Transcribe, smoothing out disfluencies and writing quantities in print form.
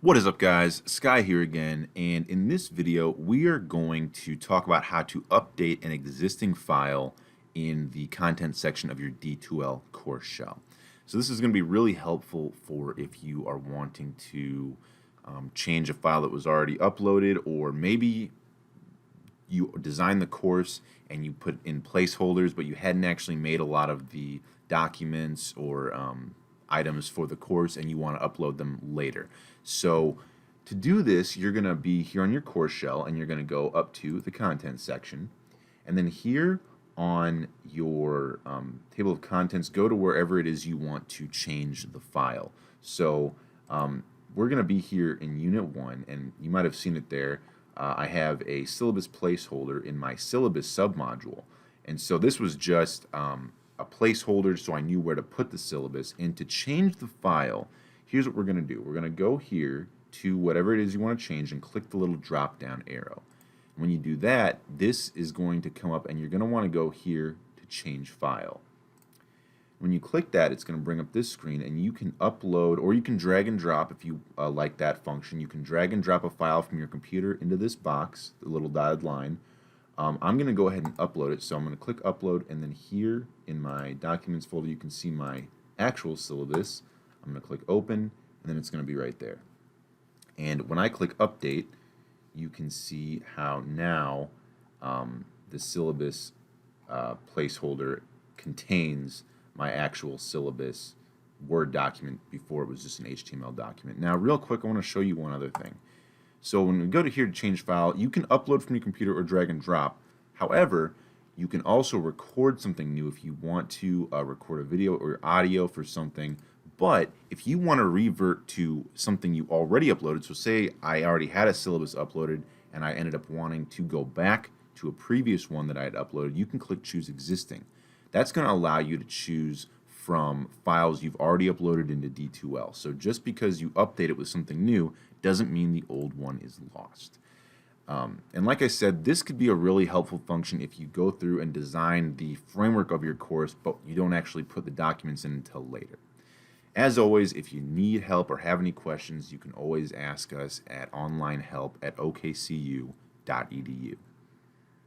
What is up, guys? Sky here again, and in this video we are going to talk about how to update an existing file in the content section of your D2L course shell. So this is going to be really helpful for if you are wanting to change a file that was already uploaded, or maybe you designed the course and you put in placeholders but you hadn't actually made a lot of the documents or items for the course and you want to upload them later. So to do this, you're going to be here on your course shell and you're going to go up to the content section, and then here on your table of contents, go to wherever it is you want to change the file. So we're going to be here in Unit 1, and you might have seen it there. I have a syllabus placeholder in my syllabus submodule, and so this was just a placeholder so I knew where to put the syllabus. And to change the file, here's what we're going to do. We're going to go here to whatever it is you want to change and click the little drop down arrow. When you do that, this is going to come up and you're going to want to go here to change file. When you click that, it's going to bring up this screen, and you can upload or you can drag and drop if you like that function. You can drag and drop a file from your computer into this box, the little dotted line. I'm going to go ahead and upload it, so I'm going to click upload, and then here in my documents folder you can see my actual syllabus. I'm going to click open, and then it's going to be right there. And when I click update, you can see how now the syllabus placeholder contains my actual syllabus Word document. Before it was just an HTML document. Now real quick, I want to show you one other thing. So when we go to here to change file, you can upload from your computer or drag and drop. However, you can also record something new if you want to record a video or audio for something. But if you want to revert to something you already uploaded, so say I already had a syllabus uploaded and I ended up wanting to go back to a previous one that I had uploaded, you can click choose existing. That's going to allow you to choose from files you've already uploaded into D2L. So just because you update it with something new doesn't mean the old one is lost. And like I said, this could be a really helpful function if you go through and design the framework of your course, but you don't actually put the documents in until later. As always, if you need help or have any questions, you can always ask us at onlinehelp@okcu.edu.